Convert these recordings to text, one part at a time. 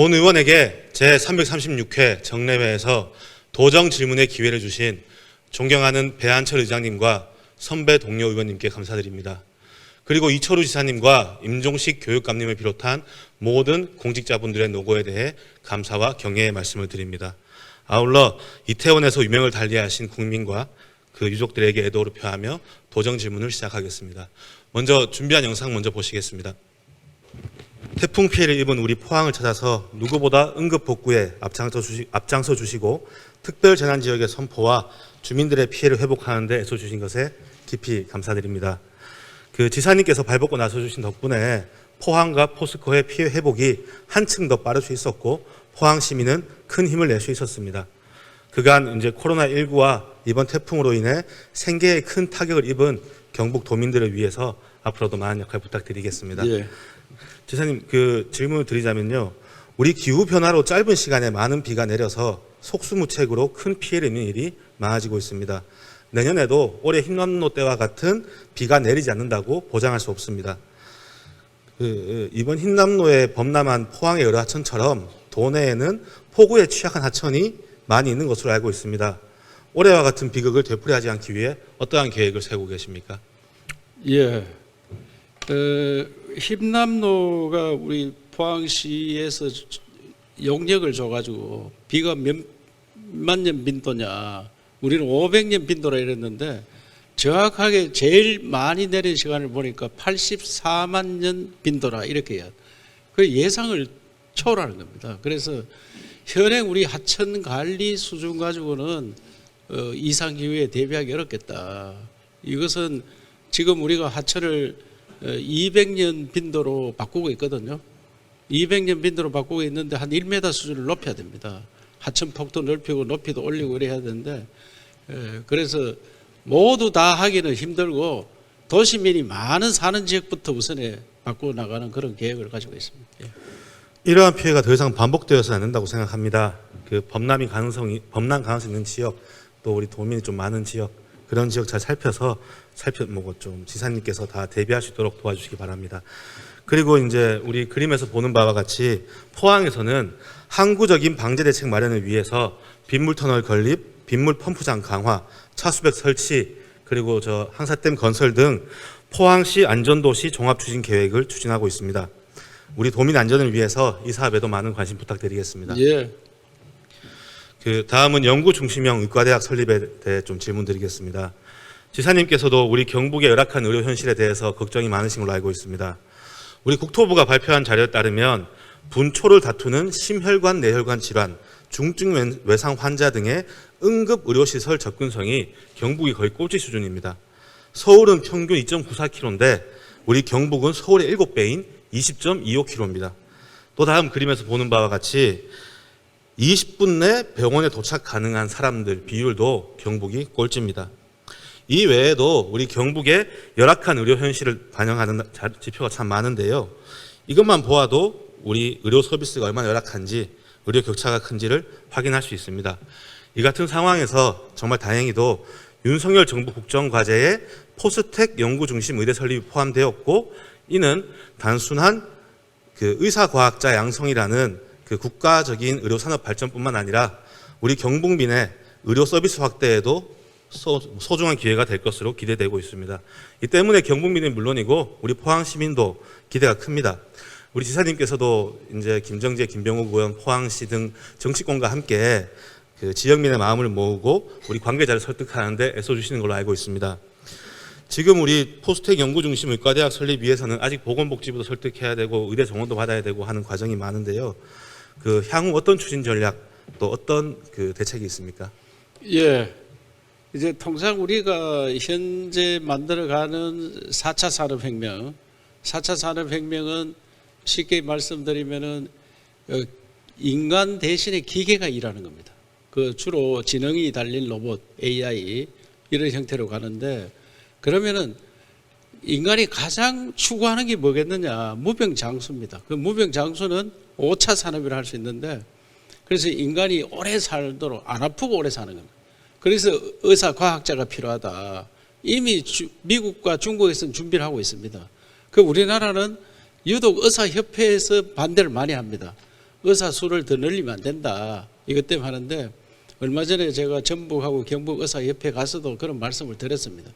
본 의원에게 제336회 정례회에서 도정 질문의 기회를 주신 존경하는 배한철 의장님과 선배 동료 의원님께 감사드립니다. 그리고 이철우 지사님과 임종식 교육감님을 비롯한 모든 공직자분들의 노고에 대해 감사와 경애의 말씀을 드립니다. 아울러 이태원에서 유명을 달리하신 국민과 그 유족들에게 애도를 표하며 도정 질문을 시작하겠습니다. 먼저 준비한 영상 먼저 보시겠습니다. 태풍 피해를 입은 우리 포항을 찾아서 누구보다 응급 복구에 앞장서 주시고 특별 재난 지역의 선포와 주민들의 피해를 회복하는 데 애써 주신 것에 깊이 감사드립니다. 그 지사님께서 발벗고 나서 주신 덕분에 포항과 포스코의 피해 회복이 한층 더 빠를 수 있었고 포항 시민은 큰 힘을 낼 수 있었습니다. 그간 이제 코로나19와 이번 태풍으로 인해 생계에 큰 타격을 입은 경북 도민들을 위해서 앞으로도 많은 역할 부탁드리겠습니다. 예. 지사님, 그 질문을 드리자면요. 우리 기후 변화로 짧은 시간에 많은 비가 내려서 속수무책으로 큰 피해를 입는 일이 많아지고 있습니다. 내년에도 올해 흰남노 때와 같은 비가 내리지 않는다고 보장할 수 없습니다. 이번 흰남노에 범람한 포항의 여러 하천처럼 도내에는 폭우에 취약한 하천이 많이 있는 것으로 알고 있습니다. 올해와 같은 비극을 되풀이하지 않기 위해 어떠한 계획을 세우고 계십니까? 예. 흰남노가 우리 포항시에서 용역을 줘가지고 비가 몇만 년 빈도냐, 우리는 500년 빈도라 이랬는데 정확하게 제일 많이 내린 시간을 보니까 84만 년 빈도라 이렇게 해요. 그 예상을 초월하는 겁니다. 그래서 현행 우리 하천 관리 수준 가지고는 이상 기후에 대비하기 어렵겠다. 이것은 지금 우리가 하천을 200년 빈도로 바꾸고 있거든요. 200년 빈도로 바꾸고 있는데 한 1m 수준을 높여야 됩니다. 하천 폭도 넓히고 높이도 올리고 이래야 되는데, 그래서 모두 다 하기는 힘들고 도시민이 많은 사는 지역부터 우선에 바꾸어 나가는 그런 계획을 가지고 있습니다. 예. 이러한 피해가 더 이상 반복되어서는 안 된다고 생각합니다. 그 범람 가능성이 있는 지역, 또 우리 도민이 좀 많은 지역, 그런 지역 잘 살펴서 좀 지사님께서 다 대비할 수 있도록 도와주시기 바랍니다. 그리고 이제 우리 그림에서 보는 바와 같이 포항에서는 항구적인 방제 대책 마련을 위해서 빗물 터널 건립, 빗물 펌프장 강화, 차수백 설치, 그리고 항사댐 건설 등 포항시 안전도시 종합추진 계획을 추진하고 있습니다. 우리 도민 안전을 위해서 이 사업에도 많은 관심 부탁드리겠습니다. 예. 그 다음은 연구 중심형 의과대학 설립에 대해 좀 질문드리겠습니다. 지사님께서도 우리 경북의 열악한 의료 현실에 대해서 걱정이 많으신 걸로 알고 있습니다. 우리 국토부가 발표한 자료에 따르면 분초를 다투는 심혈관 내혈관 질환, 중증 외상 환자 등의 응급 의료시설 접근성이 경북이 거의 꼴찌 수준입니다. 서울은 평균 2.94km인데 우리 경북은 서울의 7배인 20.25km입니다. 또 다음 그림에서 보는 바와 같이 20분 내 병원에 도착 가능한 사람들 비율도 경북이 꼴찌입니다. 이 외에도 우리 경북의 열악한 의료 현실을 반영하는 지표가 참 많은데요. 이것만 보아도 우리 의료 서비스가 얼마나 열악한지, 의료 격차가 큰지를 확인할 수 있습니다. 이 같은 상황에서 정말 다행히도 윤석열 정부 국정과제에 포스텍 연구 중심 의대 설립이 포함되었고, 이는 단순한 그 의사과학자 양성이라는 그 국가적인 의료 산업 발전뿐만 아니라 우리 경북민의 의료 서비스 확대에도 소중한 기회가 될 것으로 기대되고 있습니다. 이 때문에 경북민은 물론이고 우리 포항 시민도 기대가 큽니다. 우리 지사님께서도 이제 김정재, 김병욱 의원, 포항시 등 정치권과 함께 그 지역민의 마음을 모으고 우리 관계자를 설득하는데 애써주시는 걸로 알고 있습니다. 지금 우리 포스텍 연구 중심 의과대학 설립 위해서는 아직 보건복지부도 설득해야 되고 의대 정원도 받아야 되고 하는 과정이 많은데요. 그 향후 어떤 추진 전략 또 어떤 그 대책이 있습니까? 예. 이제 통상 우리가 현재 만들어가는 4차 산업혁명, 4차 산업혁명은 쉽게 말씀드리면은 인간 대신에 기계가 일하는 겁니다. 그 주로 지능이 달린 로봇, AI 이런 형태로 가는데, 그러면은 인간이 가장 추구하는 게 뭐겠느냐? 무병장수입니다. 그 무병장수는 5차 산업이라 할 수 있는데, 그래서 인간이 오래 살도록 안 아프고 오래 사는 겁니다. 그래서 의사 과학자가 필요하다. 이미 미국과 중국에서는 준비를 하고 있습니다. 그 우리나라는 유독 의사협회에서 반대를 많이 합니다. 의사 수를 더 늘리면 안 된다. 이것 때문에 하는데 얼마 전에 제가 전북하고 경북 의사협회 가서도 그런 말씀을 드렸습니다.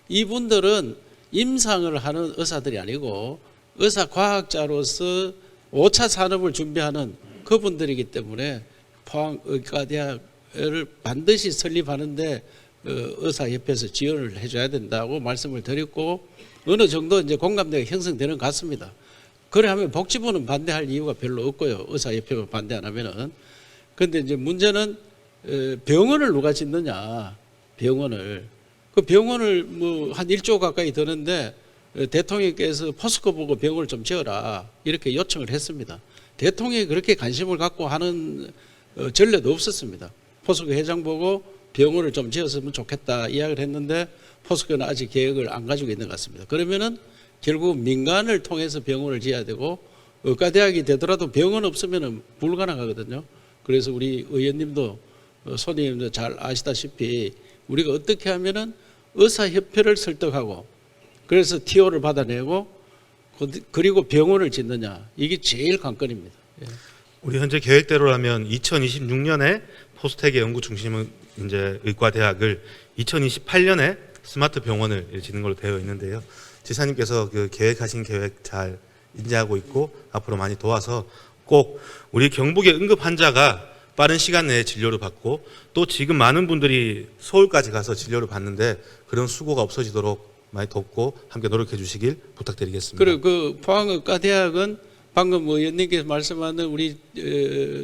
이분들은 임상을 하는 의사들이 아니고 의사 과학자로서 5차 산업을 준비하는 그분들이기 때문에 포항의과대학을 반드시 설립하는데 의사협회에서 지원을 해줘야 된다고 말씀을 드렸고 어느 정도 이제 공감대가 형성되는 것 같습니다. 그래 하면 복지부는 반대할 이유가 별로 없고요. 의사협회가 반대 안 하면은. 그런데 이제 문제는 병원을 누가 짓느냐. 병원을. 그 병원을 뭐 한 1조 가까이 드는데 대통령께서 포스코 보고 병원을 좀 지어라. 이렇게 요청을 했습니다. 대통령이 그렇게 관심을 갖고 하는 전례도 없었습니다. 포스코 회장 보고 병원을 좀 지었으면 좋겠다 이야기를 했는데 포스코는 아직 계획을 안 가지고 있는 것 같습니다. 그러면은 결국 민간을 통해서 병원을 지어야 되고 의과대학이 되더라도 병원 없으면 불가능하거든요. 그래서 우리 의원님도 손님도 잘 아시다시피 우리가 어떻게 하면은 의사협회를 설득하고 그래서 TO를 받아내고 그리고 병원을 짓느냐 이게 제일 관건입니다. 예. 우리 현재 계획대로라면 2026년에 포스텍의 연구 중심은 이제 의과대학을 2028년에 스마트 병원을 짓는 걸로 되어 있는데요. 지사님께서 그 계획하신 계획 잘 인지하고 있고 앞으로 많이 도와서 꼭 우리 경북의 응급 환자가 빠른 시간 내에 진료를 받고 또 지금 많은 분들이 서울까지 가서 진료를 받는데 그런 수고가 없어지도록 많이 돕고 함께 노력해 주시길 부탁드리겠습니다. 그리고 그 포항의과대학은 방금 의원님께서 말씀하는 우리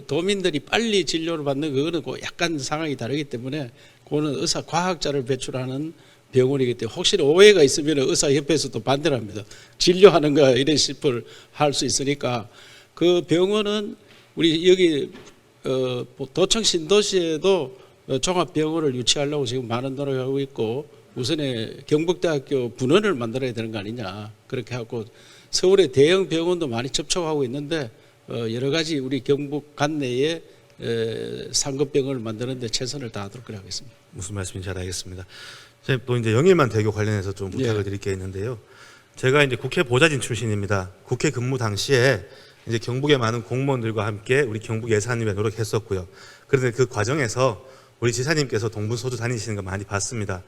도민들이 빨리 진료를 받는 그거는 약간 상황이 다르기 때문에 그거는 의사 과학자를 배출하는 병원이기 때문에 혹시 오해가 있으면 의사협회에서도 반대를 합니다. 진료하는 거 이런 식으로 할 수 있으니까 그 병원은 우리 여기 도청 신도시에도 종합병원을 유치하려고 지금 많은 노력하고 있고 우선에 경북대학교 분원을 만들어야 되는 거 아니냐 그렇게 하고 서울의 대형 병원도 많이 접촉하고 있는데 여러 가지 우리 경북 관내에 상급병원을 만드는데 최선을 다하도록 그래 하겠습니다. 무슨 말씀인지 잘 알겠습니다. 또 이제 영일만 대교 관련해서 좀 부탁을 드릴 게 있는데요. 제가 이제 국회 보좌진 출신입니다. 국회 근무 당시에 이제 경북의 많은 공무원들과 함께 우리 경북 예산위에 노력했었고요. 그런데 그 과정에서 우리 지사님께서 동분서주 다니시는 거 많이 봤습니다.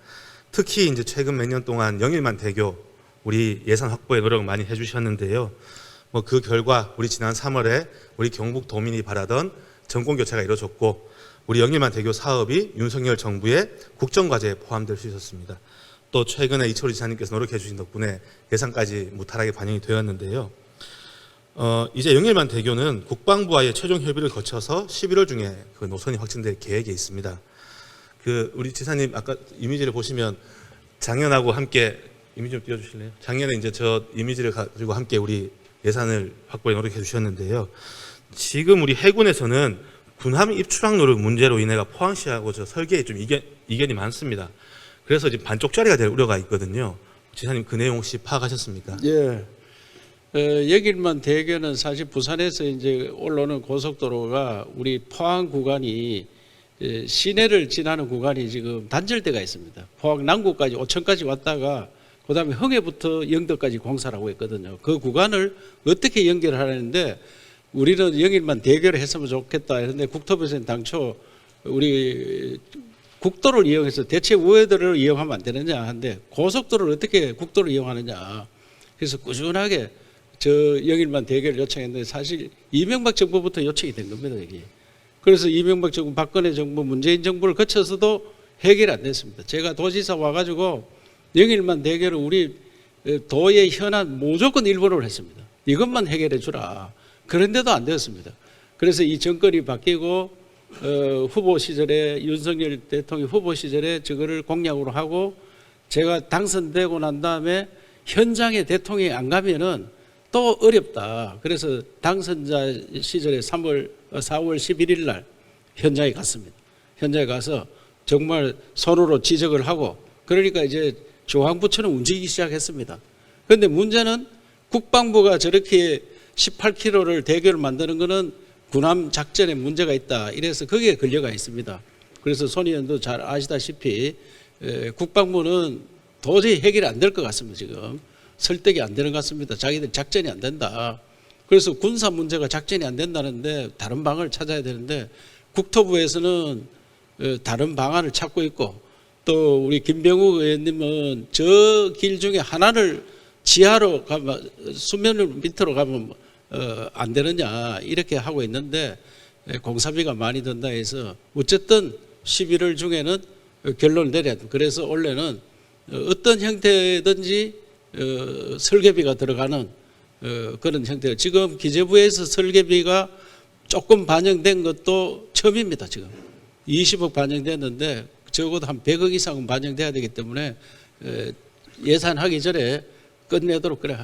특히 이제 최근 몇 년 동안 영일만 대교 우리 예산 확보에 노력을 많이 해주셨는데요. 뭐 그 결과 우리 지난 3월에 우리 경북 도민이 바라던 정권 교체가 이루어졌고 우리 영일만 대교 사업이 윤석열 정부의 국정과제에 포함될 수 있었습니다. 또 최근에 이철우 지사님께서 노력해 주신 덕분에 예산까지 무탈하게 반영이 되었는데요. 이제 영일만 대교는 국방부와의 최종 협의를 거쳐서 11월 중에 그 노선이 확정될 계획에 있습니다. 그 우리 지사님 아까 이미지를 보시면 작년하고 함께 이미지 좀 띄워주실래요? 작년에 이제 저 이미지를 가지고 함께 우리 예산을 확보에 노력해 주셨는데요. 지금 우리 해군에서는 군함 입출항로를 문제로 인해가 포항시하고 저 설계에 좀 이견이 많습니다. 그래서 지금 반쪽짜리가 될 우려가 있거든요. 지사님 그 내용 혹시 파악하셨습니까? 예. 여길만 대교는 사실 부산에서 이제 올라오는 고속도로가 우리 포항 구간이 시내를 지나는 구간이 지금 단절대가 있습니다. 포항 남구까지 오천까지 왔다가 그다음에 흥해부터 영덕까지 공사를 하고 있거든요. 그 구간을 어떻게 연결하려는데 우리는 영일만 대교를 했으면 좋겠다 했는데 국토부에서는 당초 우리 국도를 이용해서 대체 우회도를 이용하면 안 되느냐 하는데 고속도로를 어떻게 국도를 이용하느냐. 그래서 꾸준하게 저 영일만 대교를 요청했는데 사실 이명박 정부부터 요청이 된 겁니다. 여기. 그래서 이명박 정부, 박근혜 정부, 문재인 정부를 거쳐서도 해결이 안 됐습니다. 제가 도지사 와가지고 영일만 대교를 우리 도의 현안 무조건 일본어로 했습니다. 이것만 해결해 주라. 그런데도 안 되었습니다. 그래서 이 정권이 바뀌고 후보 시절에 윤석열 대통령 후보 시절에 저거를 공약으로 하고 제가 당선되고 난 다음에 현장에 대통령이 안 가면은 또 어렵다. 그래서 당선자 시절에 4월 11일 날 현장에 갔습니다. 현장에 가서 정말 손으로 지적을 하고 그러니까 이제 중앙부처는 움직이기 시작했습니다. 그런데 문제는 국방부가 저렇게 18km를 대교를 만드는 것은 군함 작전에 문제가 있다. 이래서 거기에 걸려가 있습니다. 그래서 손 의원도 잘 아시다시피 국방부는 도저히 해결이 안 될 것 같습니다. 지금 설득이 안 되는 것 같습니다. 자기들 작전이 안 된다. 그래서 군사 문제가 작전이 안 된다는데 다른 방을 찾아야 되는데 국토부에서는 다른 방안을 찾고 있고 또 우리 김병욱 의원님은 저 길 중에 하나를 지하로 가면 수면 밑으로 가면 안 되느냐 이렇게 하고 있는데 공사비가 많이 든다 해서 어쨌든 11월 중에는 결론을 내려야 돼. 그래서 원래는 어떤 형태든지 설계비가 들어가는 그런 형태예요. 지금 기재부에서 설계비가 조금 반영된 것도 처음입니다. 지금 20억 반영됐는데 적어도 한 100억 이상은 반영돼야 되기 때문에 예산하기 전에 끝내도록 그래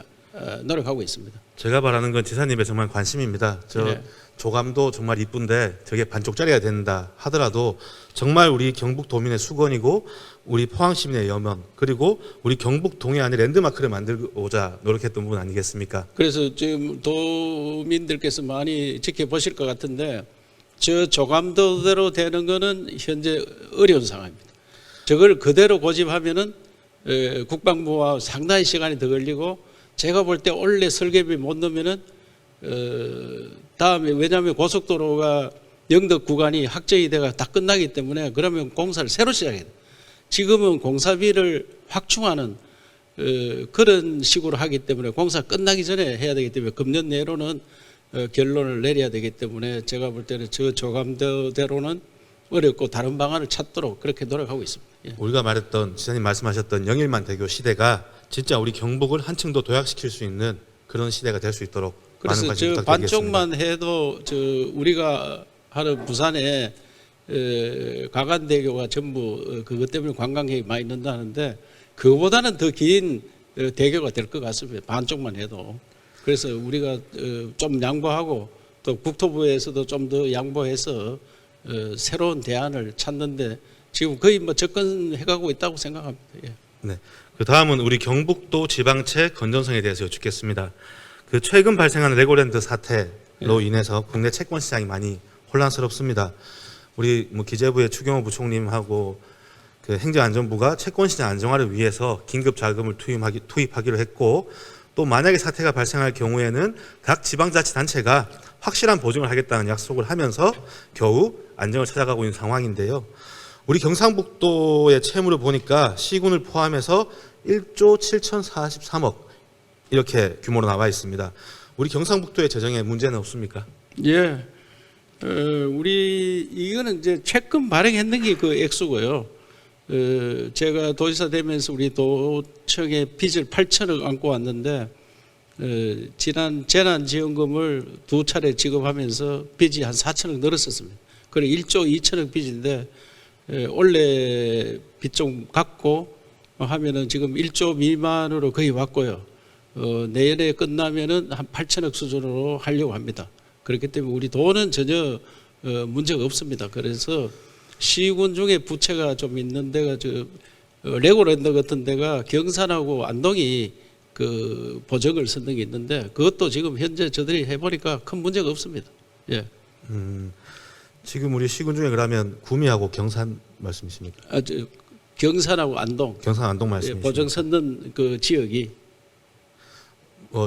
노력하고 있습니다. 제가 바라는 건 지사님의 정말 관심입니다. 네. 조감도 정말 이쁜데 저게 반쪽짜리가 된다 하더라도 정말 우리 경북도민의 수건이고 우리 포항시민의 염원 그리고 우리 경북 동해안의 랜드마크를 만들고자 노력했던 부분 아니겠습니까? 그래서 지금 도민들께서 많이 지켜보실 것 같은데 저 조감도대로 되는 거는 현재 어려운 상황입니다. 저걸 그대로 고집하면은 국방부와 상당히 시간이 더 걸리고 제가 볼 때 원래 설계비 못 넣으면은 다음에 왜냐하면 고속도로가 영덕 구간이 확정이 돼가 다 끝나기 때문에 그러면 공사를 새로 시작해야 돼. 지금은 공사비를 확충하는 그런 식으로 하기 때문에 공사 끝나기 전에 해야 되기 때문에 금년 내로는 결론을 내려야 되기 때문에 제가 볼 때는 저 조감도대로는 어렵고 다른 방안을 찾도록 그렇게 노력하고 있습니다. 예. 우리가 말했던 지사님 말씀하셨던 영일만 대교 시대가 진짜 우리 경북을 한층 더 도약시킬 수 있는 그런 시대가 될 수 있도록 많은 그래서 관심 저 부탁드리겠습니다. 반쪽만 해도 저 우리가 하는 부산에 가간대교가 전부 그것 때문에 관광객이 많이 는다는데 그거보다는 더 긴 대교가 될 것 같습니다. 반쪽만 해도. 그래서 우리가 좀 양보하고 또 국토부에서도 좀 더 양보해서 새로운 대안을 찾는데 지금 거의 뭐 접근해가고 있다고 생각합니다. 예. 네. 그 다음은 우리 경북도 지방채 건전성에 대해서 여쭙겠습니다. 그 최근 발생한 레고랜드 사태로 인해서 국내 채권 시장이 많이 혼란스럽습니다. 우리 기재부의 추경호 부총님하고 그 행정안전부가 채권 시장 안정화를 위해서 긴급 자금을 투입하기로 했고 또 만약에 사태가 발생할 경우에는 각 지방자치단체가 확실한 보증을 하겠다는 약속을 하면서 겨우 안정을 찾아가고 있는 상황인데요. 우리 경상북도의 채무를 보니까 시군을 포함해서 1조 7,043억 이렇게 규모로 나와 있습니다. 우리 경상북도의 재정에 문제는 없습니까? 예. 우리 이거는 이제 채권 발행했는 게 그 액수고요. 제가 도지사 되면서 우리 도청에 빚을 8천억 안고 왔는데 지난 재난지원금을 2차례 지급하면서 빚이 한 4천억 늘었었습니다. 그래 1조 2천억 빚인데 원래 빚 좀 갚고 하면은 지금 1조 미만으로 거의 왔고요. 내년에 끝나면은 한 8천억 수준으로 하려고 합니다. 그렇기 때문에 우리 돈은 전혀 문제가 없습니다. 그래서 시군 중에 부채가 좀 있는 데가 레고랜드 같은 데가 경산하고 안동이 그 보증을 선는 게 있는데 그것도 지금 현재 저들이 해보니까 큰 문제가 없습니다. 예. 지금 우리 시군 중에 그러면 구미하고 경산 말씀이십니까? 경산하고 안동. 경산 안동 말씀이십니까? 보증 선는 그 지역이.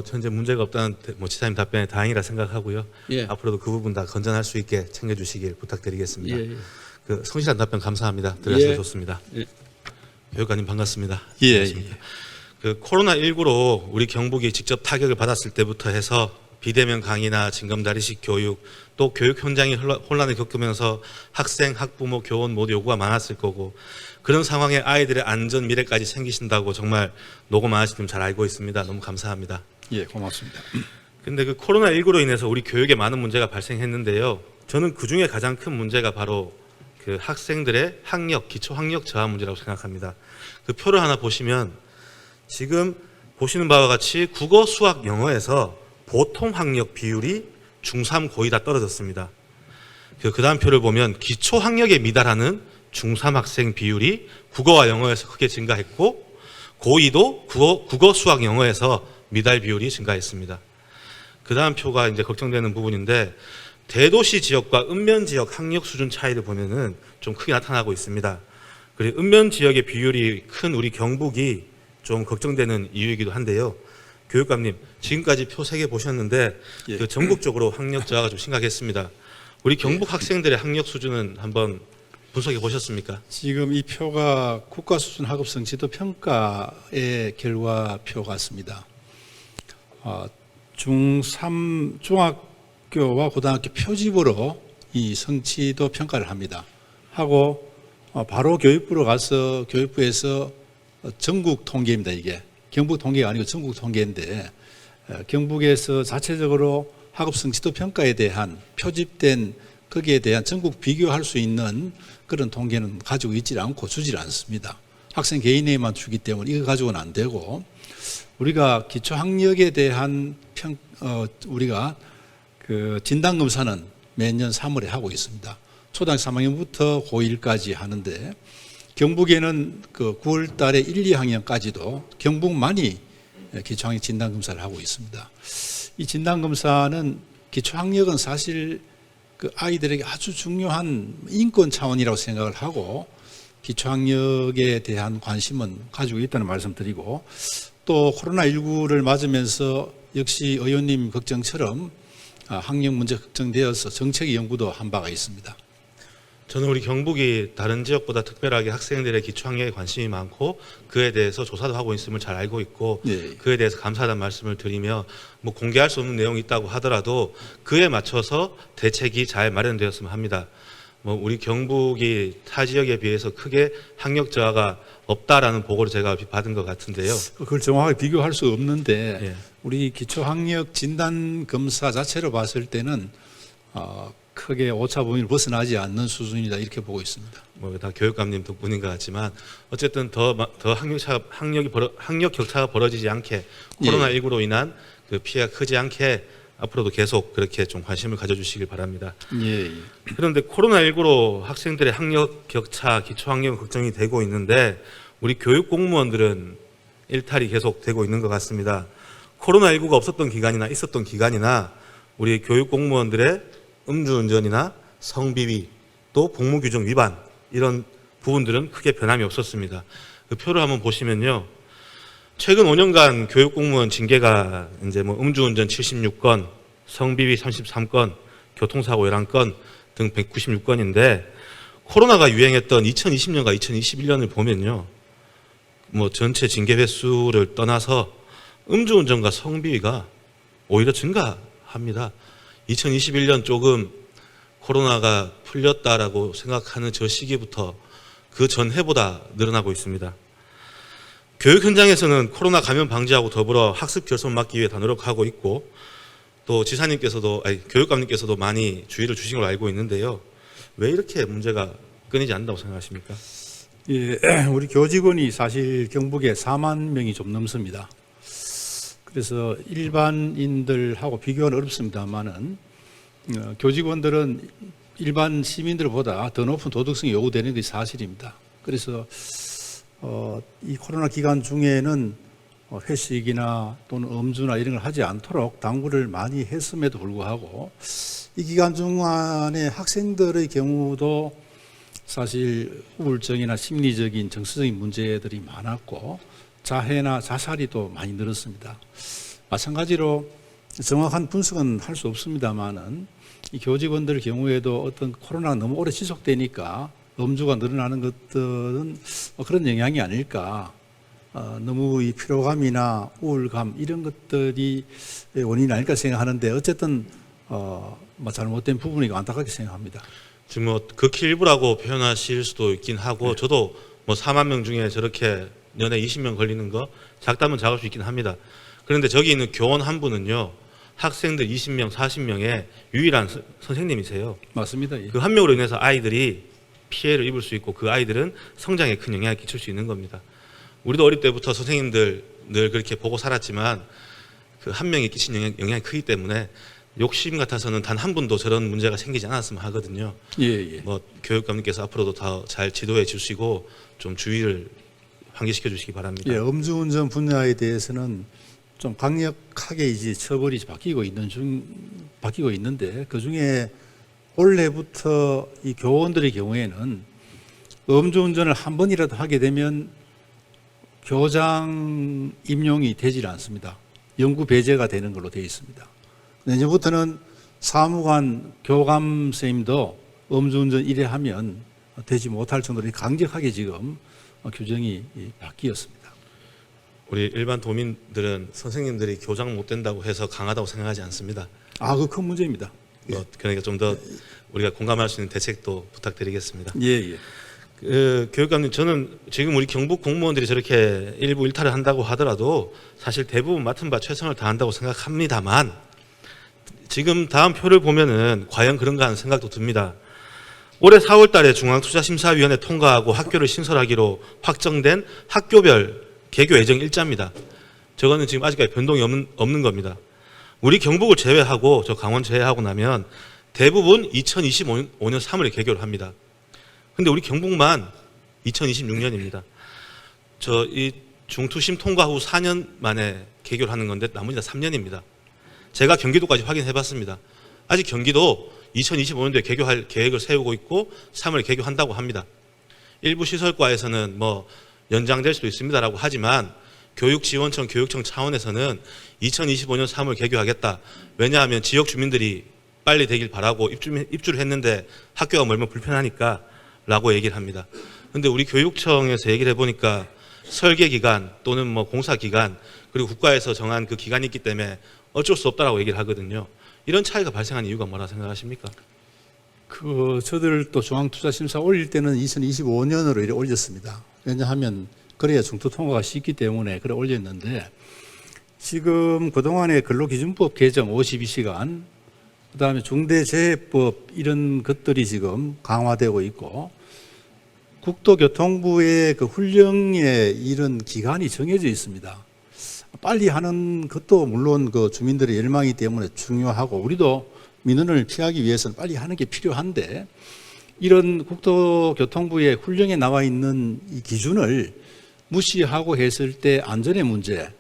현재 문제가 없다는 지사님 답변에 다행이라 생각하고요. 예. 앞으로도 그 부분 다 건전할 수 있게 챙겨주시길 부탁드리겠습니다. 예. 그 성실한 답변 감사합니다. 들어서 예. 좋습니다. 예. 교육관님 반갑습니다. 예. 반갑습니다. 그 코로나19로 우리 경북이 직접 타격을 받았을 때부터 해서 비대면 강의나 징검다리식 교육 또 교육 현장이 혼란을 겪으면서 학생, 학부모, 교원 모두 요구가 많았을 거고 그런 상황에 아이들의 안전 미래까지 챙기신다고 정말 노고 많으신 분 잘 알고 있습니다. 너무 감사합니다. 예, 고맙습니다. 근데 그 코로나19로 인해서 우리 교육에 많은 문제가 발생했는데요. 저는 그 중에 가장 큰 문제가 바로 그 학생들의 학력, 기초 학력 저하 문제라고 생각합니다. 그 표를 하나 보시면 지금 보시는 바와 같이 국어, 수학, 영어에서 보통 학력 비율이 중3, 고2 다 떨어졌습니다. 그 다음 표를 보면 기초 학력에 미달하는 중3 학생 비율이 국어와 영어에서 크게 증가했고 고2도 국어, 수학, 영어에서 미달 비율이 증가했습니다. 그 다음 표가 이제 걱정되는 부분인데 대도시 지역과 읍면 지역 학력 수준 차이를 보면은 좀 크게 나타나고 있습니다. 그리고 읍면 지역의 비율이 큰 우리 경북이 좀 걱정되는 이유이기도 한데요. 교육감님, 지금까지 표 3개 보셨는데 예. 그 전국적으로 학력 저하가 좀 심각했습니다. 우리 경북 학생들의 학력 수준은 한번 분석해 보셨습니까? 지금 이 표가 국가수준 학업성 지도 평가의 결과표 같습니다. 중3 중학교와 고등학교 표집으로 이 성취도 평가를 합니다. 하고 바로 교육부로 가서 교육부에서 전국 통계입니다. 이게 경북 통계가 아니고 전국 통계인데 경북에서 자체적으로 학업성 지도 평가에 대한 표집된 거기에 대한 전국 비교할 수 있는 그런 통계는 가지고 있지 않고 주질 않습니다. 학생 개인에만 주기 때문에 이거 가지고는 안 되고 우리가 기초학력에 대한 우리가 그 진단검사는 매년 3월에 하고 있습니다. 초등학교 3학년부터 고1까지 하는데 경북에는 그 9월 달에 1, 2학년까지도 경북만이 기초학력 진단검사를 하고 있습니다. 이 진단검사는 기초학력은 사실 그 아이들에게 아주 중요한 인권 차원이라고 생각을 하고 기초학력에 대한 관심은 가지고 있다는 말씀 드리고 또 코로나19를 맞으면서 역시 의원님 걱정처럼 학력 문제 걱정되어서 정책 연구도 한 바가 있습니다. 저는 우리 경북이 다른 지역보다 특별하게 학생들의 기초학력에 관심이 많고 그에 대해서 조사도 하고 있음을 잘 알고 있고 네. 그에 대해서 감사하다는 말씀을 드리며 뭐 공개할 수 없는 내용이 있다고 하더라도 그에 맞춰서 대책이 잘 마련되었으면 합니다. 뭐 우리 경북이 타 지역에 비해서 크게 학력 저하가 없다라는 보고를 제가 받은 것 같은데요. 그걸 정확하게 비교할 수 없는데 예. 우리 기초학력 진단 검사 자체로 봤을 때는 크게 오차 범위를 벗어나지 않는 수준이다 이렇게 보고 있습니다. 뭐 다 교육감님 덕분인 것 같지만 어쨌든 더 학력 격차가 벌어지지 않게 코로나19로 인한 그 피해가 크지 않게 앞으로도 계속 그렇게 좀 관심을 가져주시길 바랍니다. 예. 그런데 코로나19로 학생들의 학력 격차, 기초학력 걱정이 되고 있는데 우리 교육 공무원들은 일탈이 계속 되고 있는 것 같습니다. 코로나19가 없었던 기간이나 있었던 기간이나 우리 교육 공무원들의 음주운전이나 성비위 또 복무규정 위반 이런 부분들은 크게 변함이 없었습니다. 그 표를 한번 보시면요. 최근 5년간 교육 공무원 징계가 이제 뭐 음주운전 76건, 성비위 33건, 교통사고 11건 등 196건인데 코로나가 유행했던 2020년과 2021년을 보면요. 뭐 전체 징계 횟수를 떠나서 음주운전과 성비위가 오히려 증가합니다. 2021년 조금 코로나가 풀렸다라고 생각하는 저 시기부터 그 전해보다 늘어나고 있습니다. 교육 현장에서는 코로나 감염 방지하고 더불어 학습 결손 막기 위해 다 노력하고 있고 또 교육감님께서도 많이 주의를 주신 걸로 알고 있는데요. 왜 이렇게 문제가 끊이지 않는다고 생각하십니까? 예, 우리 교직원이 사실 경북에 4만 명이 좀 넘습니다. 그래서 일반인들하고 비교는 어렵습니다만은 교직원들은 일반 시민들보다 더 높은 도덕성이 요구되는 것이 사실입니다. 그래서 이 코로나 기간 중에는 회식이나 또는 음주나 이런 걸 하지 않도록 당부를 많이 했음에도 불구하고 이 기간 중간에 학생들의 경우도 사실 우울증이나 심리적인 정서적인 문제들이 많았고 자해나 자살이 또 많이 늘었습니다. 마찬가지로 정확한 분석은 할 수 없습니다만은 이 교직원들 경우에도 어떤 코로나가 너무 오래 지속되니까 음주가 늘어나는 것들은 그런 영향이 아닐까. 너무 이 피로감이나 우울감 이런 것들이 원인이 아닐까 생각하는데 어쨌든 잘못된 부분이 안타깝게 생각합니다. 지금 뭐 극히 일부라고 표현하실 수도 있긴 하고 저도 뭐 4만 명 중에 저렇게 연에 20명 걸리는 거 작다면 작을 수 있긴 합니다. 그런데 저기 있는 교원 한 분은요. 학생들 20명, 40명의 유일한 선생님이세요. 맞습니다. 예. 그 한 명으로 인해서 아이들이 피해를 입을 수 있고 그 아이들은 성장에 큰 영향을 끼칠 수 있는 겁니다. 우리도 어릴 때부터 선생님들 늘 그렇게 보고 살았지만 그 한 명이 끼친 영향이 크기 때문에 욕심 같아서는 단 한 분도 저런 문제가 생기지 않았으면 하거든요. 예. 뭐 교육감님께서 앞으로도 더 잘 지도해 주시고 좀 주의를 환기시켜 주시기 바랍니다. 예, 음주운전 분야에 대해서는 좀 강력하게 이제 처벌이 바뀌고 있는데 그 중에 올해부터 이 교원들의 경우에는 음주운전을 한 번이라도 하게 되면 교장 임용이 되질 않습니다. 연구 배제가 되는 걸로 되어 있습니다. 내년부터는 사무관, 교감 선생님도 음주운전 1회 하면 되지 못할 정도로 강력하게 지금 규정이 바뀌었습니다. 우리 일반 도민들은 선생님들이 교장 못 된다고 해서 강하다고 생각하지 않습니다. 그 큰 문제입니다. 그러니까 좀 더 우리가 공감할 수 있는 대책도 부탁드리겠습니다. 예. 교육감님, 저는 지금 우리 경북 공무원들이 저렇게 일부 일탈을 한다고 하더라도 사실 대부분 맡은 바 최선을 다한다고 생각합니다만, 지금 다음 표를 보면은 과연 그런가 하는 생각도 듭니다. 올해 4월 달에 중앙투자심사위원회 통과하고 학교를 신설하기로 확정된 학교별 개교 예정 일자입니다. 저거는 지금 아직까지 변동이 없는 겁니다. 우리 경북을 제외하고 저 강원 제외하고 나면 대부분 2025년 3월에 개교를 합니다. 근데 우리 경북만 2026년입니다. 저 이 중투심 통과 후 4년 만에 개교를 하는 건데 나머지가 3년입니다. 제가 경기도까지 확인해 봤습니다. 아직 경기도 2025년도에 개교할 계획을 세우고 있고 3월에 개교한다고 합니다. 일부 시설과에서는 뭐 연장될 수도 있습니다라고 하지만 교육지원청, 교육청 차원에서는 2025년 3월 개교하겠다. 왜냐하면 지역 주민들이 빨리 되길 바라고 입주를 했는데 학교가 멀면 불편하니까 라고 얘기를 합니다. 근데 우리 교육청에서 얘기를 해보니까 설계 기간 또는 뭐 공사 기간 그리고 국가에서 정한 그 기간이 있기 때문에 어쩔 수 없다라고 얘기를 하거든요. 이런 차이가 발생한 이유가 뭐라 생각하십니까? 저들 또 중앙투자심사 올릴 때는 2025년으로 이렇게 올렸습니다. 왜냐하면 그래야 중투 통과가 쉽기 때문에 그래 올렸는데 지금 그동안의 근로기준법 개정 52시간 그다음에 중대재해법 이런 것들이 지금 강화되고 있고 국토교통부의 그 훈령에 이런 기간이 정해져 있습니다. 빨리 하는 것도 물론 그 주민들의 열망이기 때문에 중요하고 우리도 민원을 피하기 위해서는 빨리 하는 게 필요한데 이런 국토교통부의 훈령에 나와 있는 이 기준을 무시하고 했을 때 안전의 문제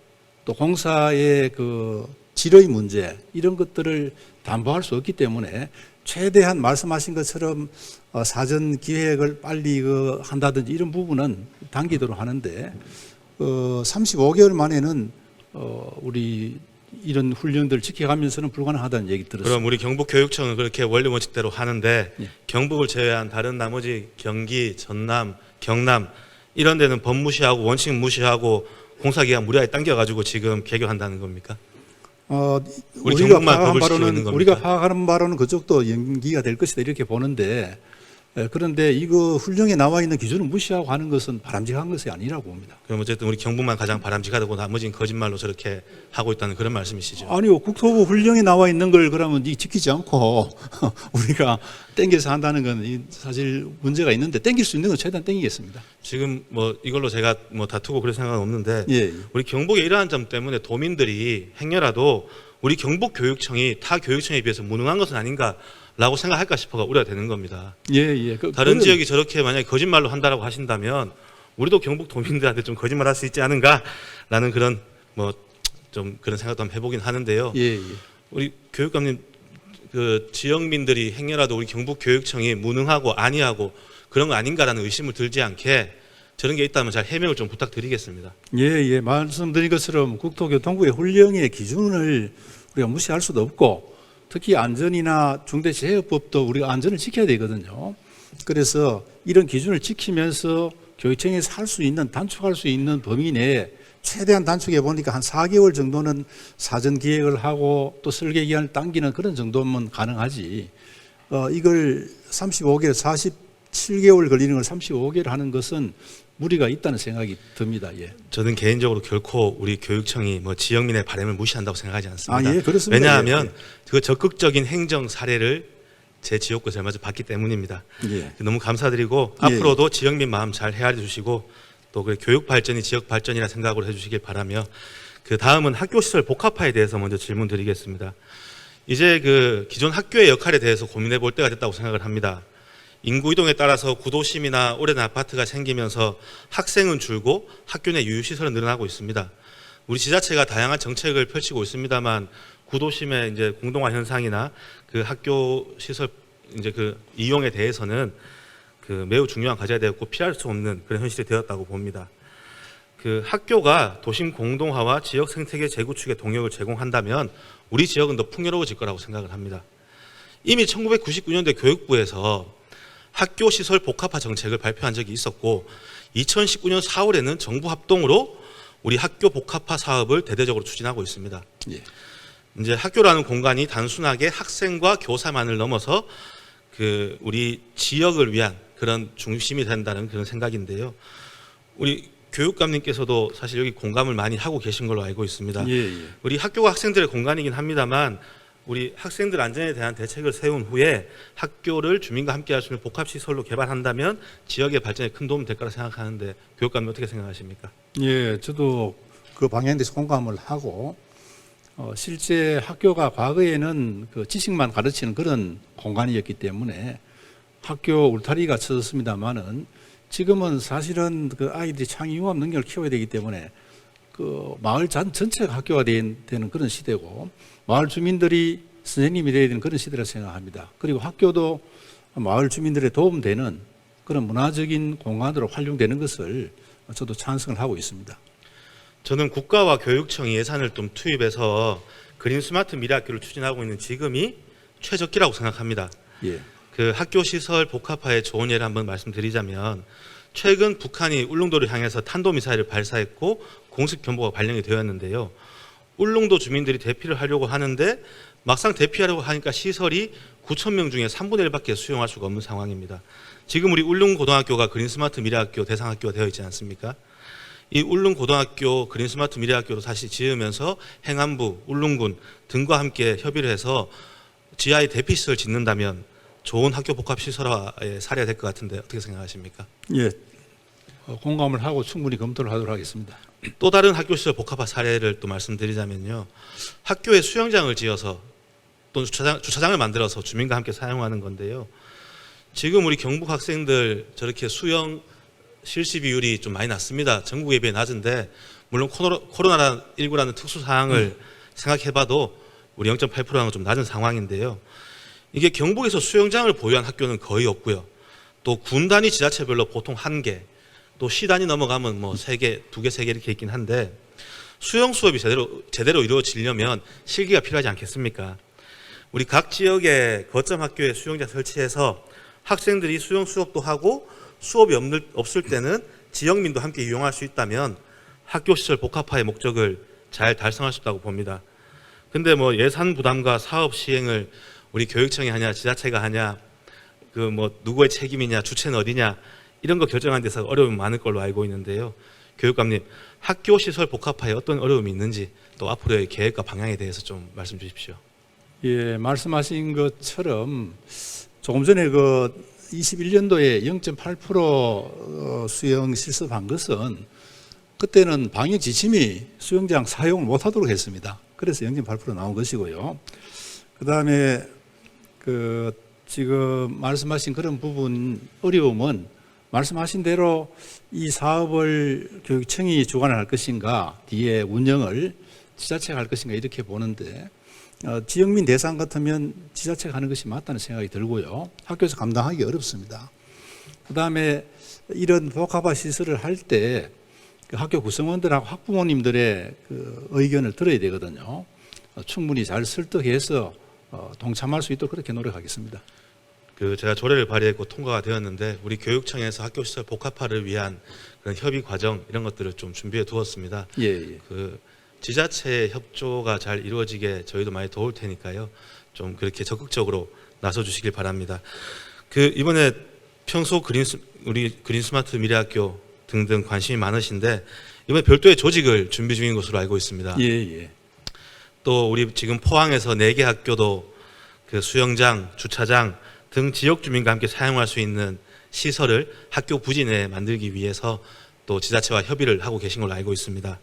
또 공사의 그 질의 문제 이런 것들을 담보할 수 없기 때문에 최대한 말씀하신 것처럼 사전 기획을 빨리 한다든지 이런 부분은 단기도록 하는데 35개월 만에는 우리 이런 훈련들 지켜가면서는 불가능하다는 얘기 들었습니다. 그럼 우리 경북교육청은 그렇게 원리 원칙대로 하는데 예. 경북을 제외한 다른 나머지 경기, 전남, 경남 이런 데는 법 무시하고 원칙 무시하고 공사기간 무리하게 당겨가지고 지금 개교한다는 겁니까? 우리 경북만 법을 지키고 있는 겁니까? 우리가 파악하는 바로는 그쪽도 연기가 될 것이다 이렇게 보는데 그런데 이거 훈령에 나와 있는 기준을 무시하고 하는 것은 바람직한 것이 아니라고 봅니다. 그럼 어쨌든 우리 경북만 가장 바람직하다고 나머지는 거짓말로 저렇게 하고 있다는 그런 말씀이시죠? 아니요. 국토부 훈령에 나와 있는 걸 그러면 지키지 않고 우리가 땡겨서 한다는 건 사실 문제가 있는데 땡길 수 있는 건 최대한 땡기겠습니다. 지금 뭐 이걸로 제가 뭐 다투고 그럴 생각은 없는데 예. 우리 경북의 이러한 점 때문에 도민들이 행여라도 우리 경북교육청이 타 교육청에 비해서 무능한 것은 아닌가라고 생각할까 싶어가 우려가 되는 겁니다. 예. 다른 지역이 저렇게 만약에 거짓말로 한다라고 하신다면 우리도 경북 도민들한테 좀 거짓말할 수 있지 않은가라는 그런 뭐 좀 그런 생각도 한번 해보긴 하는데요. 예. 우리 교육감님 그 지역민들이 행여라도 우리 경북교육청이 무능하고 아니하고 그런 거 아닌가라는 의심을 들지 않게 저런 게 있다면 잘 해명을 좀 부탁드리겠습니다. 예. 말씀드린 것처럼 국토교통부의 훈령의 기준을 우리가 무시할 수도 없고 특히 안전이나 중대재해법도 우리가 안전을 지켜야 되거든요. 그래서 이런 기준을 지키면서 교육청에서 할 수 있는 단축할 수 있는 범위 내에 최대한 단축해 보니까 한 4개월 정도는 사전 기획을 하고 또 설계 기간을 당기는 그런 정도면 가능하지. 이걸 35개월, 47개월 걸리는 걸 35개월 하는 것은 무리가 있다는 생각이 듭니다. 예. 저는 개인적으로 결코 우리 교육청이 뭐 지역민의 바람을 무시한다고 생각하지 않습니다. 예, 그렇습니다. 왜냐하면 예. 그 적극적인 행정 사례를 제 지역구에서 얼마 전 봤기 때문입니다. 예. 너무 감사드리고 예. 앞으로도 지역민 마음 잘 헤아려 주시고 또 그 교육 발전이 지역 발전이라 생각으로 해주시길 바라며 그 다음은 학교 시설 복합화에 대해서 먼저 질문드리겠습니다. 이제 그 기존 학교의 역할에 대해서 고민해 볼 때가 됐다고 생각을 합니다. 인구 이동에 따라서 구도심이나 오래된 아파트가 생기면서 학생은 줄고 학교 내 유휴시설은 늘어나고 있습니다. 우리 지자체가 다양한 정책을 펼치고 있습니다만 구도심의 이제 공동화 현상이나 그 학교 시설 이제 그 이용에 대해서는 그 매우 중요한 과제가 되었고 피할 수 없는 그런 현실이 되었다고 봅니다. 그 학교가 도심 공동화와 지역 생태계 재구축에 동력을 제공한다면 우리 지역은 더 풍요로워질 거라고 생각을 합니다. 이미 1999년대 교육부에서 학교 시설 복합화 정책을 발표한 적이 있었고 2019년 4월에는 정부 합동으로 우리 학교 복합화 사업을 대대적으로 추진하고 있습니다. 예. 이제 학교라는 공간이 단순하게 학생과 교사만을 넘어서 그 우리 지역을 위한 그런 중심이 된다는 그런 생각인데요. 우리 교육감님께서도 사실 여기 공감을 많이 하고 계신 걸로 알고 있습니다. 예, 예. 우리 학교가 학생들의 공간이긴 합니다만 우리 학생들 안전에 대한 대책을 세운 후에 학교를 주민과 함께 할 수 있는 복합시설로 개발한다면 지역의 발전에 큰 도움이 될 거라 생각하는데 교육감님 어떻게 생각하십니까? 예, 저도 그 방향에 대해서 공감을 하고 실제 학교가 과거에는 그 지식만 가르치는 그런 공간이었기 때문에 학교 울타리가 쳐졌습니다만은 지금은 사실은 그 아이들이 창의융합 능력을 키워야 되기 때문에 그 마을 전체가 학교가 되는 그런 시대고 마을 주민들이 선생님이 되어야 되는 그런 시대라 생각합니다. 그리고 학교도 마을 주민들의 도움되는 그런 문화적인 공간으로 활용되는 것을 저도 찬성을 하고 있습니다. 저는 국가와 교육청이 예산을 좀 투입해서 그린 스마트 미래학교를 추진하고 있는 지금이 최적기라고 생각합니다. 예. 그 학교 시설 복합화의 좋은 예를 한번 말씀드리자면 최근 북한이 울릉도를 향해서 탄도미사일을 발사했고 공습 경보가 발령이 되었는데요. 울릉도 주민들이 대피를 하려고 하는데 막상 대피하려고 하니까 시설이 9,000명 중에 3분의 1밖에 수용할 수가 없는 상황입니다. 지금 우리 울릉고등학교가 그린스마트 미래학교 대상학교가 되어 있지 않습니까? 이 울릉고등학교 그린스마트 미래학교로 다시 지으면서 행안부, 울릉군 등과 함께 협의를 해서 지하에 대피시설 짓는다면 좋은 학교 복합시설화의 사례가 될 것 같은데 어떻게 생각하십니까? 예. 공감을 하고 충분히 검토를 하도록 하겠습니다. 또 다른 학교 시설 복합화 사례를 또 말씀드리자면요. 학교에 수영장을 지어서 또는 주차장을 만들어서 주민과 함께 사용하는 건데요. 지금 우리 경북 학생들 저렇게 수영 실시 비율이 좀 많이 낮습니다. 전국에 비해 낮은데 물론 코로나19라는 특수 사항을 생각해봐도 우리 0.8%는 좀 낮은 상황인데요. 이게 경북에서 수영장을 보유한 학교는 거의 없고요. 또 군 단위 지자체별로 보통 1개, 또 시 단위 넘어가면 뭐 3개, 2개, 3개 이렇게 있긴 한데 수영 수업이 제대로 이루어지려면 실기가 필요하지 않겠습니까? 우리 각 지역의 거점 학교에 수영장 설치해서 학생들이 수영 수업도 하고 수업이 없을 때는 지역민도 함께 이용할 수 있다면 학교 시설 복합화의 목적을 잘 달성할 수 있다고 봅니다. 근데 뭐 예산 부담과 사업 시행을 우리 교육청이 하냐, 지자체가 하냐, 그 뭐 누구의 책임이냐, 주체는 어디냐 이런 거 결정하는 데서 어려움이 많을 걸로 알고 있는데요. 교육감님, 학교 시설 복합화에 어떤 어려움이 있는지 또 앞으로의 계획과 방향에 대해서 좀 말씀 주십시오. 예, 말씀하신 것처럼 조금 전에 그 21년도에 0.8% 수영 실습한 것은 그때는 방역 지침이 수영장 사용을 못하도록 했습니다. 그래서 0.8% 나온 것이고요. 그 다음에 그 지금 말씀하신 그런 부분 어려움은 말씀하신 대로 이 사업을 교육청이 주관을 할 것인가 뒤에 운영을 지자체가 할 것인가 이렇게 보는데 지역민 대상 같으면 지자체가 하는 것이 맞다는 생각이 들고요. 학교에서 감당하기 어렵습니다. 그다음에 이런 복합화 시설을 할 때 그 학교 구성원들하고 학부모님들의 그 의견을 들어야 되거든요. 충분히 잘 설득해서 동참할 수 있도록 그렇게 노력하겠습니다. 그 제가 조례를 발의했고 통과가 되었는데 우리 교육청에서 학교 시설 복합화를 위한 그런 협의 과정 이런 것들을 좀 준비해 두었습니다. 예, 예. 그 지자체의 협조가 잘 이루어지게 저희도 많이 도울 테니까요. 좀 그렇게 적극적으로 나서 주시길 바랍니다. 그 이번에 평소 우리 그린스마트 미래학교 등등 관심이 많으신데 이번에 별도의 조직을 준비 중인 것으로 알고 있습니다. 예, 예. 또 우리 지금 포항에서 4개 학교도 그 수영장, 주차장 등 지역 주민과 함께 사용할 수 있는 시설을 학교 부지 내에 만들기 위해서 또 지자체와 협의를 하고 계신 걸로 알고 있습니다.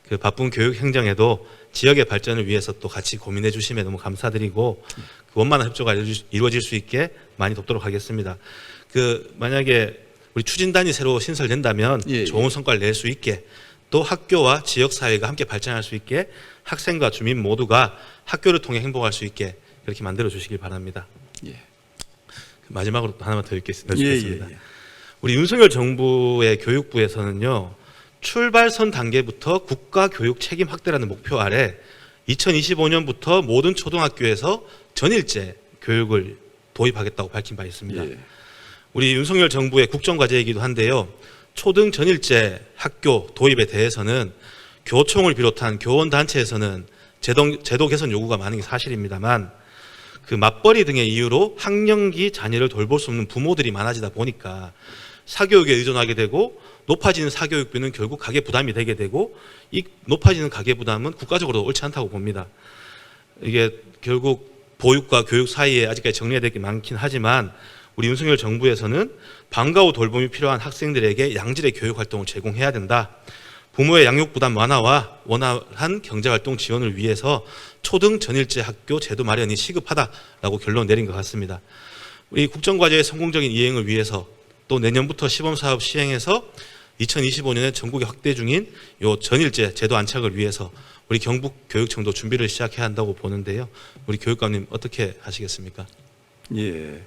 그 바쁜 교육 행정에도 지역의 발전을 위해서 또 같이 고민해 주시면 너무 감사드리고 그 원만한 협조가 이루어질 수 있게 많이 돕도록 하겠습니다. 그 만약에 우리 추진단이 새로 신설된다면 예, 좋은 성과를 낼 수 있게 또 학교와 지역 사회가 함께 발전할 수 있게 학생과 주민 모두가 학교를 통해 행복할 수 있게 그렇게 만들어 주시길 바랍니다. 예. 마지막으로 또 하나만 더 예, 읽겠습니다. 예, 예. 우리 윤석열 정부의 교육부에서는요. 출발선 단계부터 국가 교육 책임 확대라는 목표 아래 2025년부터 모든 초등학교에서 전일제 교육을 도입하겠다고 밝힌 바 있습니다. 예. 우리 윤석열 정부의 국정과제이기도 한데요. 초등 전일제 학교 도입에 대해서는 교총을 비롯한 교원단체에서는 제도 개선 요구가 많은 게 사실입니다만 그 맞벌이 등의 이유로 학령기 자녀를 돌볼 수 없는 부모들이 많아지다 보니까 사교육에 의존하게 되고 높아지는 사교육비는 결국 가계 부담이 되게 되고 이 높아지는 가계 부담은 국가적으로 옳지 않다고 봅니다. 이게 결국 보육과 교육 사이에 아직까지 정리해야 될 게 많긴 하지만 우리 윤석열 정부에서는 방과 후 돌봄이 필요한 학생들에게 양질의 교육 활동을 제공해야 된다. 부모의 양육 부담 완화와 원활한 경제활동 지원을 위해서 초등 전일제 학교 제도 마련이 시급하다라고 결론 내린 것 같습니다. 우리 국정과제의 성공적인 이행을 위해서 또 내년부터 시범사업 시행해서 2025년에 전국에 확대 중인 요 전일제 제도 안착을 위해서 우리 경북교육청도 준비를 시작해야 한다고 보는데요. 우리 교육감님 어떻게 하시겠습니까? 예.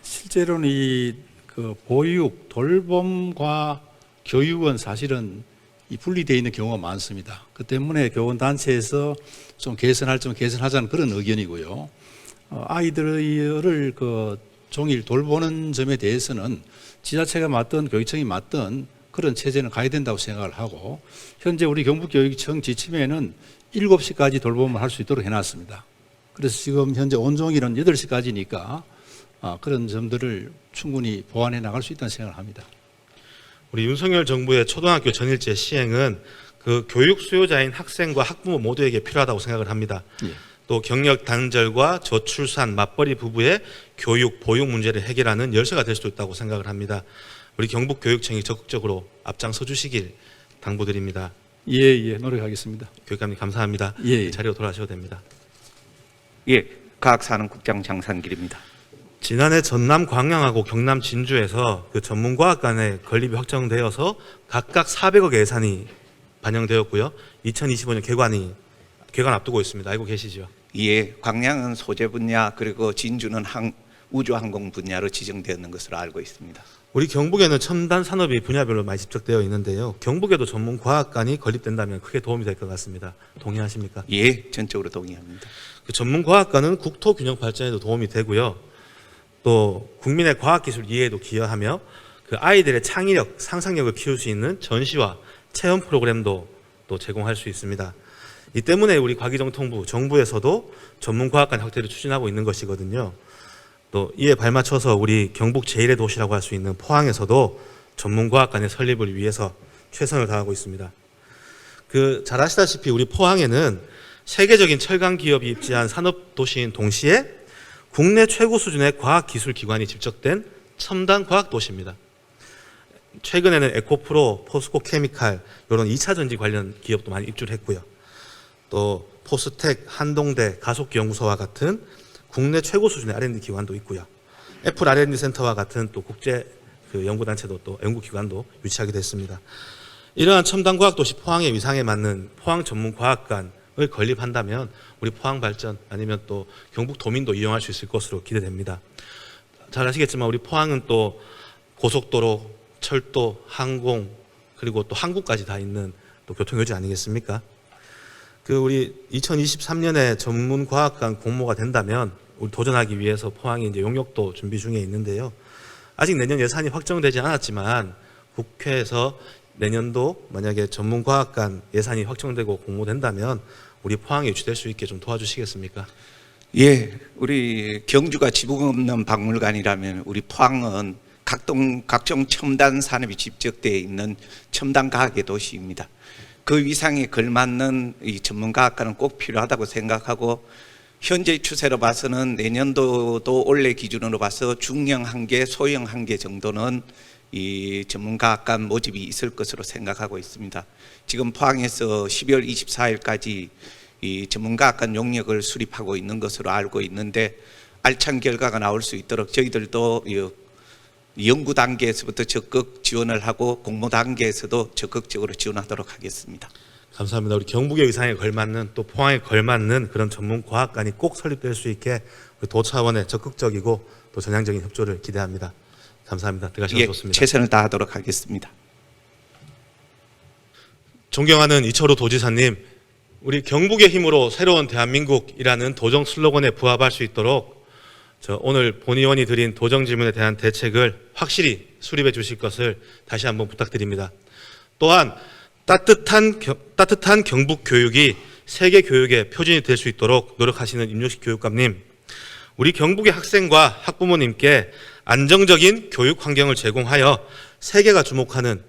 실제로는 그 보육, 돌봄과 교육은 사실은 분리되어 있는 경우가 많습니다. 그 때문에 교원 단체에서 좀 개선할 점 개선하자는 그런 의견이고요. 아이들을 그 종일 돌보는 점에 대해서는 지자체가 맡든 교육청이 맡든 그런 체제는 가야 된다고 생각을 하고 현재 우리 경북교육청 지침에는 7시까지 돌봄을 할 수 있도록 해놨습니다. 그래서 지금 현재 온종일은 8시까지니까 그런 점들을 충분히 보완해 나갈 수 있다는 생각을 합니다. 우리 윤석열 정부의 초등학교 전일제 시행은 그 교육 수요자인 학생과 학부모 모두에게 필요하다고 생각을 합니다. 예. 또 경력 단절과 저출산, 맞벌이 부부의 교육, 보육 문제를 해결하는 열쇠가 될 수도 있다고 생각을 합니다. 우리 경북교육청이 적극적으로 앞장서 주시길 당부드립니다. 예, 노력하겠습니다. 교육감님 감사합니다. 예. 자리로 돌아가셔도 됩니다. 예, 과학산업국장 장상길입니다. 지난해 전남 광양하고 경남 진주에서 그 전문과학 간의 건립이 확정되어서 각각 400억의 예산이 반영되었고요. 2025년 개관 앞두고 있습니다. 알고 계시죠? 예, 광양은 소재 분야 그리고 진주는 우주항공 분야로 지정되었는 것으로 알고 있습니다. 우리 경북에는 첨단 산업이 분야별로 많이 집적되어 있는데요. 경북에도 전문과학관이 건립된다면 크게 도움이 될 것 같습니다. 동의하십니까? 예, 전적으로 동의합니다. 그 전문과학관은 국토균형 발전에도 도움이 되고요. 또 국민의 과학기술 이해에도 기여하며 그 아이들의 창의력, 상상력을 키울 수 있는 전시와 체험 프로그램도 또 제공할 수 있습니다. 이 때문에 우리 과기정통부, 정부에서도 전문과학관 확대를 추진하고 있는 것이거든요. 또 이에 발맞춰서 우리 경북 제1의 도시라고 할 수 있는 포항에서도 전문과학관의 설립을 위해서 최선을 다하고 있습니다. 잘 아시다시피 우리 포항에는 세계적인 철강 기업이 입지한 산업 도시인 동시에 국내 최고 수준의 과학기술 기관이 집적된 첨단 과학 도시입니다. 최근에는 에코프로, 포스코 케미칼 이런 2차 전지 관련 기업도 많이 입주를 했고요. 또 포스텍, 한동대, 가속기연구소와 같은 국내 최고 수준의 R&D 기관도 있고요. 애플 R&D 센터와 같은 또 국제 연구단체도 또 연구기관도 유치하게 됐습니다. 이러한 첨단 과학 도시 포항의 위상에 맞는 포항 전문과학관을 건립한다면 우리 포항 발전 아니면 또 경북 도민도 이용할 수 있을 것으로 기대됩니다. 잘 아시겠지만 우리 포항은 또 고속도로, 철도, 항공 그리고 또 항구까지 다 있는 또 교통요지 아니겠습니까? 우리 2023년에 전문과학관 공모가 된다면 우리 도전하기 위해서 포항이 이제 용역도 준비 중에 있는데요. 아직 내년 예산이 확정되지 않았지만 국회에서 내년도 만약에 전문과학관 예산이 확정되고 공모된다면 우리 포항에 유치될 수 있게 좀 도와주시겠습니까? 예, 우리 경주가 지붕 없는 박물관이라면 우리 포항은 각종 첨단 산업이 집적되어 있는 첨단 과학의 도시입니다. 그 위상에 걸맞는 이 전문과학관은 꼭 필요하다고 생각하고 현재 추세로 봐서는 내년도도 올해 기준으로 봐서 중형 1개, 소형 1개 정도는 이 전문과학관 모집이 있을 것으로 생각하고 있습니다. 지금 포항에서 12월 24일까지 이 전문과학관 용역을 수립하고 있는 것으로 알고 있는데 알찬 결과가 나올 수 있도록 저희들도 연구 단계에서부터 적극 지원을 하고 공모 단계에서도 적극적으로 지원하도록 하겠습니다. 감사합니다. 우리 경북의 의상에 걸맞는 또 포항에 걸맞는 그런 전문과학관이 꼭 설립될 수 있게 우리 도 차원의 적극적이고 또 전향적인 협조를 기대합니다. 감사합니다. 들어가셔도 좋습니다. 최선을 다하도록 하겠습니다. 존경하는 이철우 도지사님, 우리 경북의 힘으로 새로운 대한민국이라는 도정 슬로건에 부합할 수 있도록 오늘 본의원이 드린 도정 질문에 대한 대책을 확실히 수립해 주실 것을 다시 한번 부탁드립니다. 또한 따뜻한 경북 교육이 세계 교육의 표준이 될 수 있도록 노력하시는 임종식 교육감님, 우리 경북의 학생과 학부모님께 안정적인 교육 환경을 제공하여 세계가 주목하는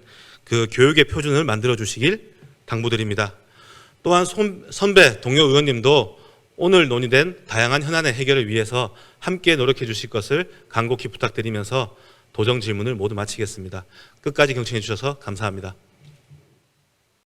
그 교육의 표준을 만들어 주시길 당부드립니다. 또한 선배 동료 의원님도 오늘 논의된 다양한 현안의 해결을 위해서 함께 노력해 주실 것을 간곡히 부탁드리면서 도정 질문을 모두 마치겠습니다. 끝까지 경청해 주셔서 감사합니다.